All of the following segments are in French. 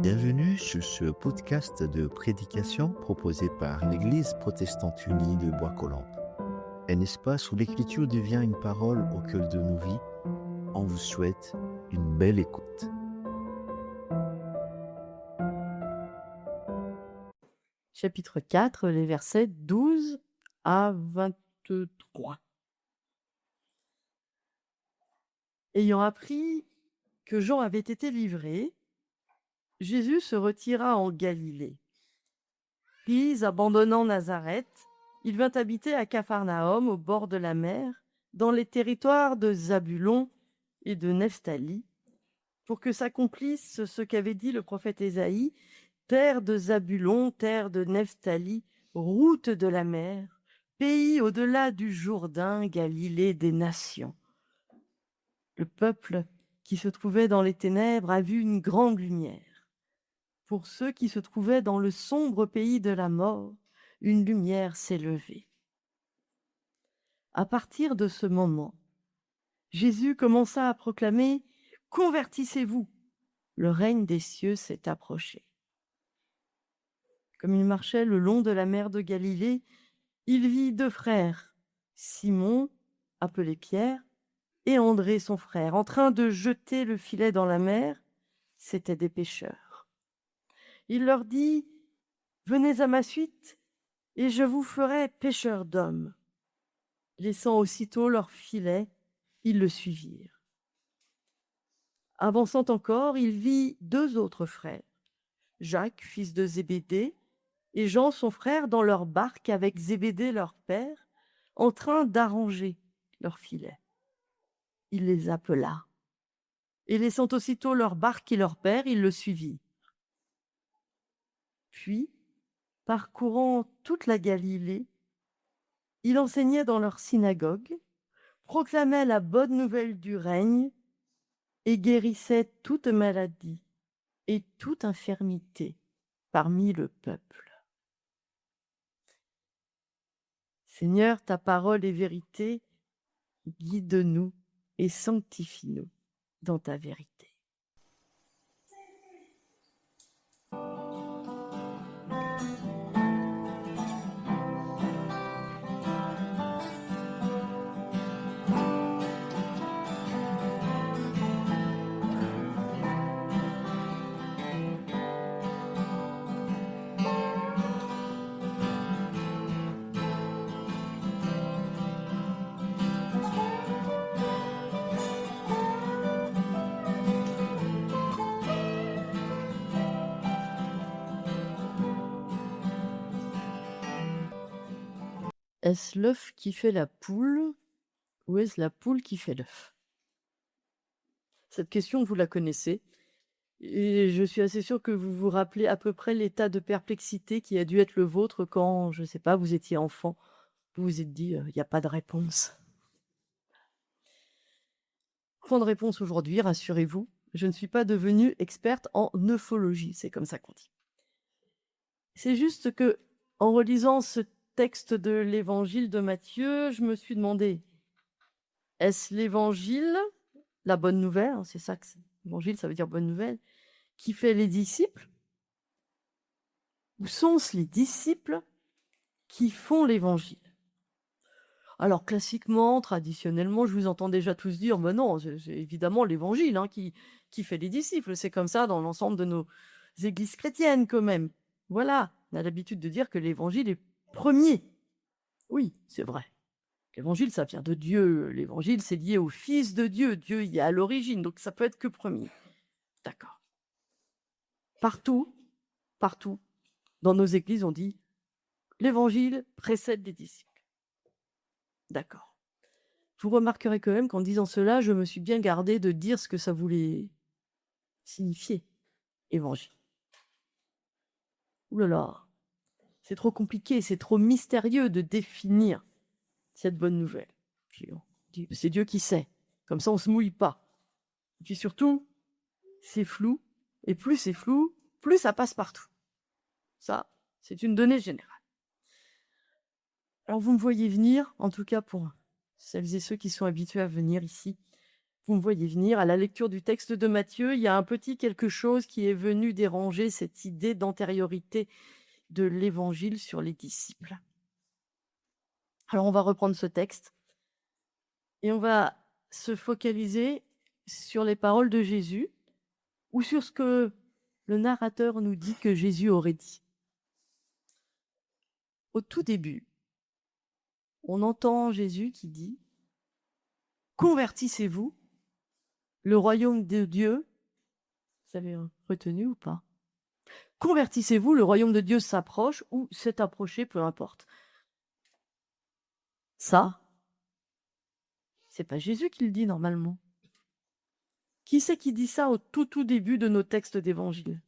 Bienvenue sur ce podcast de prédication proposé par l'Église protestante unie de Bois-Colombes. Un espace où l'écriture devient une parole au cœur de nos vies. On vous souhaite une belle écoute. Chapitre 4, les versets 12 à 23. Ayant appris que Jean avait été livré, Jésus se retira en Galilée. Puis, abandonnant Nazareth, il vint habiter à Capharnaüm, au bord de la mer, dans les territoires de Zabulon et de Nephtali, pour que s'accomplisse ce qu'avait dit le prophète Ésaïe: terre de Zabulon, terre de Nephtali, route de la mer, pays au-delà du Jourdain, Galilée des nations. Le peuple qui se trouvait dans les ténèbres a vu une grande lumière. Pour ceux qui se trouvaient dans le sombre pays de la mort, une lumière s'est levée. À partir de ce moment, Jésus commença à proclamer: Convertissez-vous, le règne des cieux s'est approché. Comme il marchait le long de la mer de Galilée, il vit deux frères, Simon, appelé Pierre, et André son frère, en train de jeter le filet dans la mer. C'étaient des pêcheurs. Il leur dit: Venez à ma suite, et je vous ferai pêcheurs d'hommes. Laissant aussitôt leur filet, ils le suivirent. Avançant encore, il vit deux autres frères, Jacques, fils de Zébédée, et Jean son frère, dans leur barque avec Zébédée leur père, en train d'arranger leur filet. Il les appela, et laissant aussitôt leur barque et leur père, il le suivit. Puis, parcourant toute la Galilée, il enseignait dans leur synagogue, proclamait la bonne nouvelle du règne et guérissait toute maladie et toute infirmité parmi le peuple. Seigneur, ta parole est vérité, guide-nous et sanctifie-nous dans ta vérité. Est-ce l'œuf qui fait la poule ou est-ce la poule qui fait l'œuf? Cette question, vous la connaissez. Et je suis assez sûre que vous vous rappelez à peu près l'état de perplexité qui a dû être le vôtre quand, je ne sais pas, vous étiez enfant. Vous vous êtes dit: «Il y a pas de réponse». Point de réponse aujourd'hui, rassurez-vous, je ne suis pas devenue experte en œufologie, c'est comme ça qu'on dit. C'est juste que, en relisant ce texte de l'évangile de Matthieu, je me suis demandé: est-ce l'évangile, la bonne nouvelle, hein, c'est ça que c'est, évangile, ça veut dire bonne nouvelle, qui fait les disciples? Ou sont-ce les disciples qui font l'évangile? Alors classiquement, traditionnellement, je vous entends déjà tous dire: «Ben non, c'est évidemment l'évangile, hein, qui fait les disciples». C'est comme ça dans l'ensemble de nos églises chrétiennes quand même. Voilà, on a l'habitude de dire que l'évangile est premier. Oui, c'est vrai. L'évangile, ça vient de Dieu. L'évangile, c'est lié au Fils de Dieu. Dieu y est à l'origine, donc ça peut être que premier. D'accord. Partout, partout, dans nos églises, on dit: «L'évangile précède les disciples». D'accord. Vous remarquerez quand même qu'en disant cela, je me suis bien gardée de dire ce que ça voulait signifier, évangile. Ouh là là, c'est trop compliqué, c'est trop mystérieux de définir cette bonne nouvelle. Puis on dit: «C'est Dieu qui sait». Comme ça, on se mouille pas. Et puis surtout, c'est flou, et plus c'est flou, plus ça passe partout. Ça, c'est une donnée générale. Alors vous me voyez venir, en tout cas pour celles et ceux qui sont habitués à venir ici, Vous me voyez venir, à la lecture du texte de Matthieu, il y a un petit quelque chose qui est venu déranger cette idée d'antériorité de l'évangile sur les disciples. Alors on va reprendre ce texte et on va se focaliser sur les paroles de Jésus ou sur ce que le narrateur nous dit que Jésus aurait dit. Au tout début, on entend Jésus qui dit « Convertissez-vous, le royaume de Dieu », vous avez retenu ou pas? « Convertissez-vous, le royaume de Dieu s'approche » ou « s'est approché », peu importe. Ça, c'est pas Jésus qui le dit normalement. Qui c'est qui dit ça au tout début de nos textes d'évangile?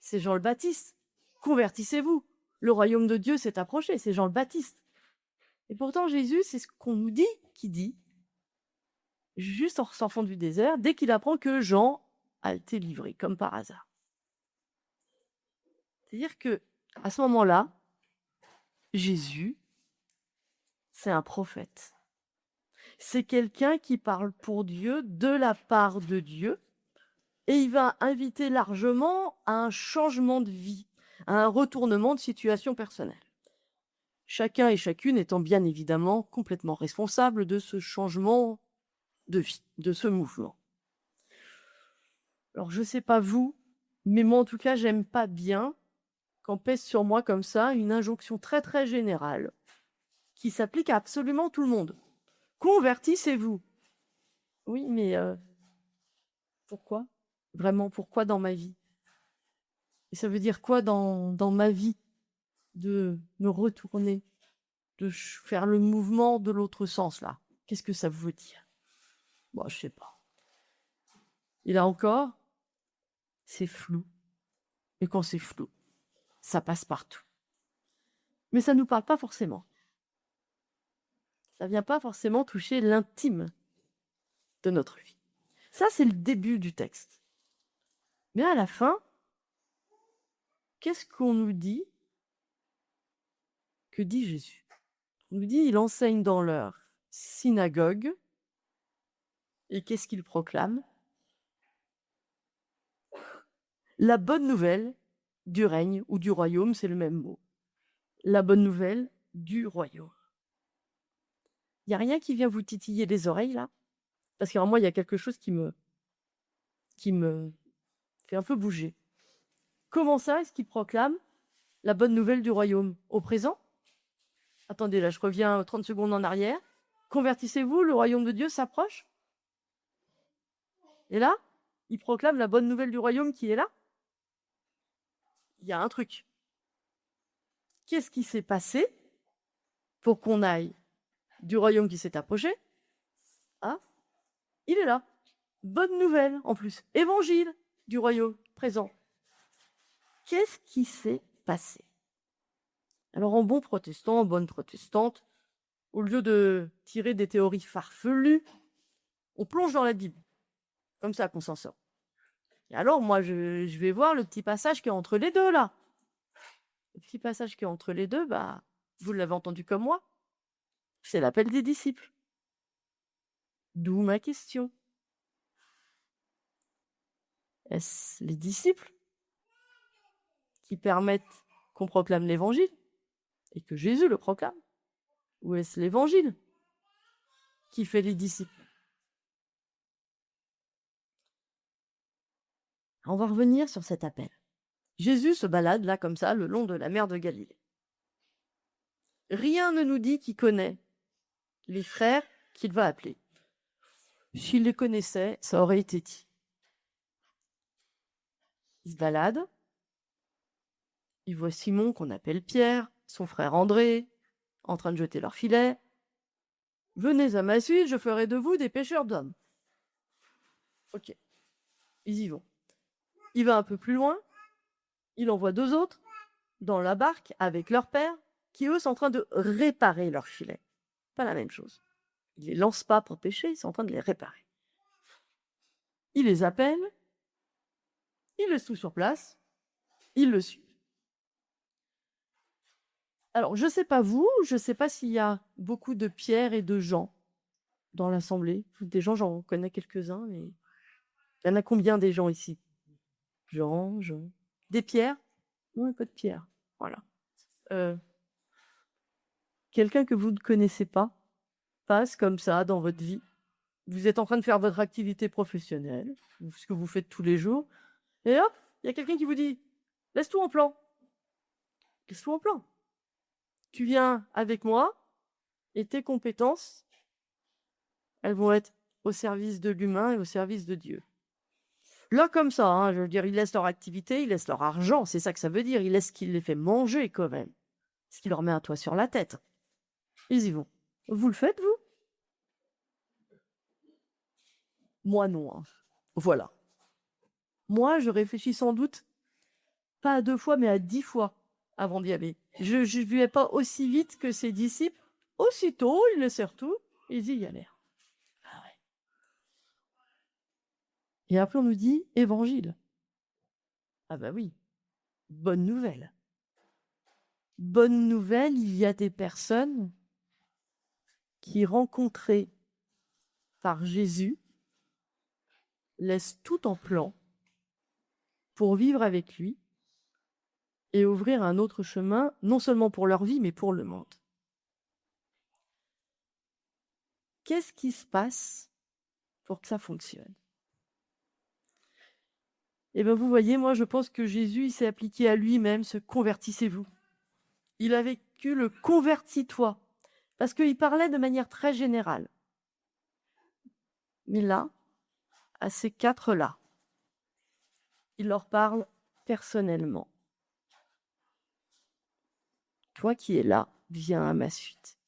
C'est Jean le Baptiste. Convertissez-vous. Le royaume de Dieu s'est approché. C'est Jean le Baptiste. Et pourtant, Jésus, c'est ce qu'on nous dit qu'il dit, juste en sortant du désert, dès qu'il apprend que Jean a été livré, comme par hasard. C'est-à-dire que à ce moment-là, Jésus, c'est un prophète. C'est quelqu'un qui parle pour Dieu, de la part de Dieu, et il va inviter largement à un changement de vie, à un retournement de situation personnelle. Chacun et chacune étant bien évidemment complètement responsable de ce changement de vie, de ce mouvement. Alors je ne sais pas vous, mais moi en tout cas, j'aime pas bien quand pèse sur moi comme ça une injonction très très générale qui s'applique à absolument tout le monde. Convertissez-vous. Oui, mais pourquoi? Vraiment, pourquoi dans ma vie? Et ça veut dire quoi dans ma vie de me retourner, de faire le mouvement de l'autre sens, là? Qu'est-ce que ça veut dire? Bon, je sais pas. Et là encore, c'est flou. Et quand c'est flou, ça passe partout. Mais ça ne nous parle pas forcément. Ça ne vient pas forcément toucher l'intime de notre vie. Ça, c'est le début du texte. Mais à la fin, qu'est-ce qu'on nous dit? Que dit Jésus? On nous dit, il enseigne dans leur synagogue. Et qu'est-ce qu'il proclame? La bonne nouvelle du règne ou du royaume, c'est le même mot. La bonne nouvelle du royaume. Il n'y a rien qui vient vous titiller les oreilles, là? Parce que moi, il y a quelque chose qui me fait un peu bouger. Comment ça, est-ce qu'il proclame la bonne nouvelle du royaume? Au présent? Attendez, là, je reviens 30 secondes en arrière. Convertissez-vous, le royaume de Dieu s'approche. Et là, il proclame la bonne nouvelle du royaume qui est là. Il y a un truc. Qu'est-ce qui s'est passé pour qu'on aille du royaume qui s'est approché? Ah, il est là. Bonne nouvelle, en plus. Évangile du royaume présent. Qu'est-ce qui s'est passé? Alors, en bon protestant, en bonne protestante, au lieu de tirer des théories farfelues, on plonge dans la Bible. Comme ça qu'on s'en sort. Et alors, moi, je vais voir le petit passage qui est entre les deux, là. Le petit passage qui est entre les deux, bah, vous l'avez entendu comme moi. C'est l'appel des disciples. D'où ma question. Est-ce les disciples qui permettent qu'on proclame l'évangile et que Jésus le proclame? Ou est-ce l'évangile qui fait les disciples? On va revenir sur cet appel. Jésus se balade là comme ça le long de la mer de Galilée. Rien ne nous dit qu'il connaît les frères qu'il va appeler. S'il les connaissait, ça aurait été dit. Il se balade. Il voit Simon, qu'on appelle Pierre, son frère André, en train de jeter leur filet. « Venez à ma suite, je ferai de vous des pêcheurs d'hommes. » Ok, ils y vont. Il va un peu plus loin. Il envoie 2 autres dans la barque avec leur père, qui eux sont en train de réparer leur filet. Pas la même chose. Il les lance pas pour pêcher, ils sont en train de les réparer. Il les appelle, il laisse tout sur place, il le suit. Alors, je ne sais pas vous, je ne sais pas s'il y a beaucoup de Pierre et de Jean dans l'assemblée? Des gens, j'en connais quelques-uns, mais il y en a combien des gens ici? Jean. Des Pierre? Non, pas de Pierre. Voilà. Heu, Quelqu'un que vous ne connaissez pas passe comme ça dans votre vie. Vous êtes en train de faire votre activité professionnelle, ou ce que vous faites tous les jours, et hop, il y a quelqu'un qui vous dit: «Laisse tout en plan, laisse tout en plan. Tu viens avec moi et tes compétences, elles vont être au service de l'humain et au service de Dieu». Là, comme ça, hein, je veux dire, ils laissent leur activité, ils laissent leur argent, c'est ça que ça veut dire. Ils laissent ce qui les fait manger quand même, ce qui leur met un toit sur la tête. Ils y vont. Vous le faites, vous? Moi, non, hein. Voilà. Moi, je réfléchis sans doute pas à 2 fois, mais à 10 fois avant d'y aller. Je ne vivais pas aussi vite que ses disciples. Aussitôt, ils laissèrent tout, ils y allèrent. Ah ouais. Et après, on nous dit évangile. Ah bah oui, bonne nouvelle. Bonne nouvelle, il y a des personnes qui, rencontrées par Jésus, laissent tout en plan pour vivre avec lui et ouvrir un autre chemin, non seulement pour leur vie, mais pour le monde. Qu'est-ce qui se passe pour que ça fonctionne? Eh bien, vous voyez, moi, je pense que Jésus, il s'est appliqué à lui-même ce convertissez-vous. Il a vécu le convertis-toi, parce qu'il parlait de manière très générale. Mais là, à ces quatre-là, il leur parle personnellement. Toi qui es là, viens à ma suite.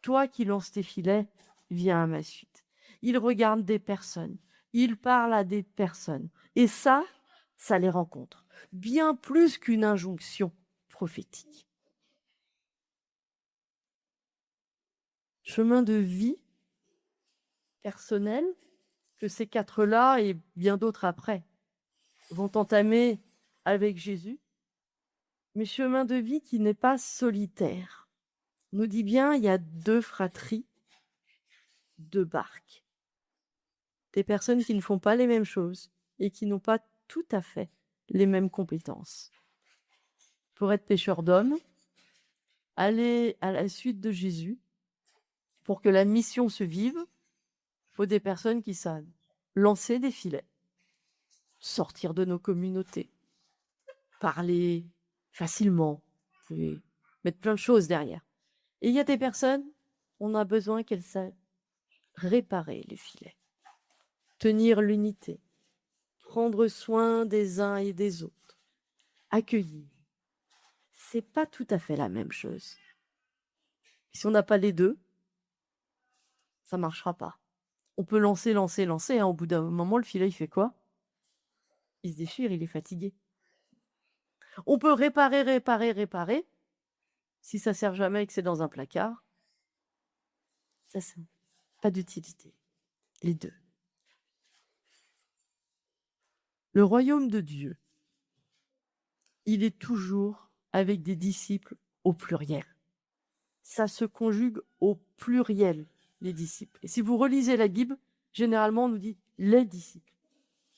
Toi qui lances tes filets, viens à ma suite. Il regarde des personnes, il parle à des personnes. Et ça les rencontre. Bien plus qu'une injonction prophétique. Chemin de vie personnel que ces quatre-là et bien d'autres après vont entamer avec Jésus, mais chemin de vie qui n'est pas solitaire. On nous dit bien, il y a deux fratries, deux barques. Des personnes qui ne font pas les mêmes choses et qui n'ont pas tout à fait les mêmes compétences. Pour être pêcheur d'hommes, aller à la suite de Jésus, pour que la mission se vive, il faut des personnes qui savent lancer des filets, sortir de nos communautés, parler facilement, vous pouvez mettre plein de choses derrière. Et il y a des personnes, on a besoin qu'elles savent réparer les filets, tenir l'unité, prendre soin des uns et des autres, accueillir. C'est pas tout à fait la même chose. Si on n'a pas les deux, ça marchera pas. On peut lancer, hein, au bout d'un moment, le filet, il fait quoi? Il se déchire, il est fatigué. On peut réparer. Si ça sert jamais et que c'est dans un placard, ça n'a pas d'utilité. Les deux. Le royaume de Dieu, il est toujours avec des disciples au pluriel. Ça se conjugue au pluriel, les disciples. Et si vous relisez la Bible, généralement, on nous dit les disciples.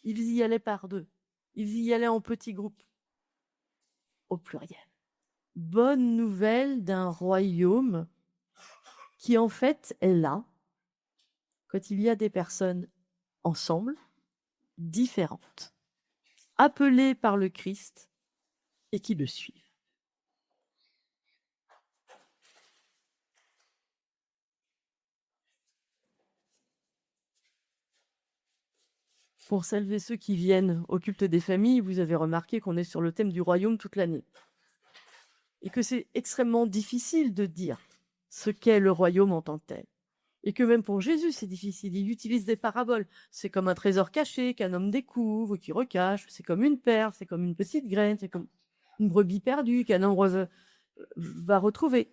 Ils y allaient par deux. Ils y allaient en petits groupes, au pluriel. Bonne nouvelle d'un royaume qui, en fait, est là quand il y a des personnes ensemble, différentes, appelées par le Christ et qui le suivent. Pour celles et ceux qui viennent au culte des familles, vous avez remarqué qu'on est sur le thème du royaume toute l'année. Et que c'est extrêmement difficile de dire ce qu'est le royaume en tant que tel. Et que même pour Jésus, c'est difficile. Il utilise des paraboles. C'est comme un trésor caché qu'un homme découvre, qui recache. C'est comme une perle, c'est comme une petite graine, c'est comme une brebis perdue qu'un homme va retrouver.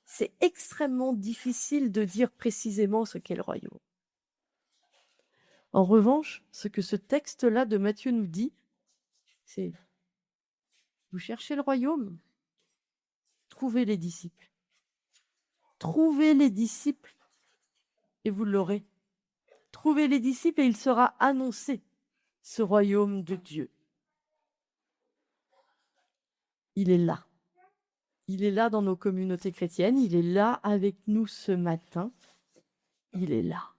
C'est extrêmement difficile de dire précisément ce qu'est le royaume. En revanche, ce que ce texte-là de Matthieu nous dit, c'est: vous cherchez le royaume, trouvez les disciples. Trouvez les disciples et vous l'aurez. Trouvez les disciples et il sera annoncé, ce royaume de Dieu. Il est là. Il est là dans nos communautés chrétiennes. Il est là avec nous ce matin. Il est là.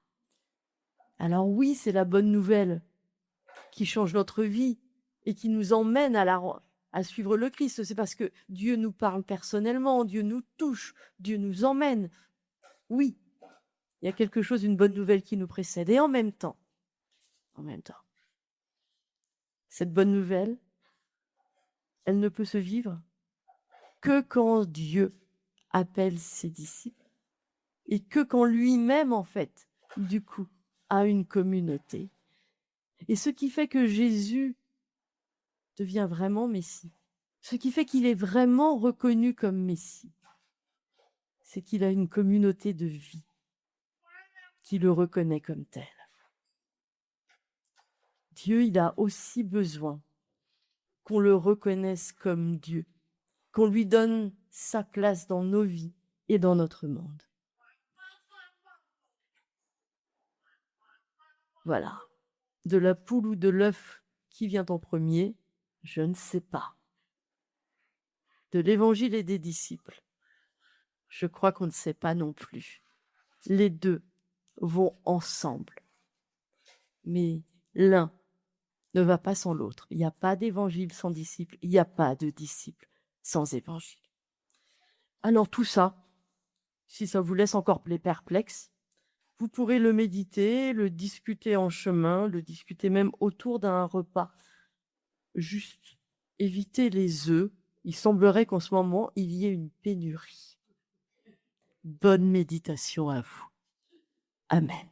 Alors oui, c'est la bonne nouvelle qui change notre vie et qui nous emmène à suivre le Christ. C'est parce que Dieu nous parle personnellement, Dieu nous touche, Dieu nous emmène. Oui, il y a quelque chose, une bonne nouvelle qui nous précède. Et en même temps, cette bonne nouvelle, elle ne peut se vivre que quand Dieu appelle ses disciples et que quand lui-même, en fait, du coup, a une communauté. Et ce qui fait que Jésus devient vraiment Messie, ce qui fait qu'il est vraiment reconnu comme Messie, c'est qu'il a une communauté de vie qui le reconnaît comme tel. Dieu, il a aussi besoin qu'on le reconnaisse comme Dieu, qu'on lui donne sa place dans nos vies et dans notre monde. Voilà. De la poule ou de l'œuf, qui vient en premier, je ne sais pas. De l'évangile et des disciples, je crois qu'on ne sait pas non plus. Les deux vont ensemble. Mais l'un ne va pas sans l'autre. Il n'y a pas d'évangile sans disciple, il n'y a pas de disciple sans évangile. Alors tout ça, si ça vous laisse encore perplexe, vous pourrez le méditer, le discuter en chemin, le discuter même autour d'un repas. Juste évitez les œufs. Il semblerait qu'en ce moment, il y ait une pénurie. Bonne méditation à vous. Amen.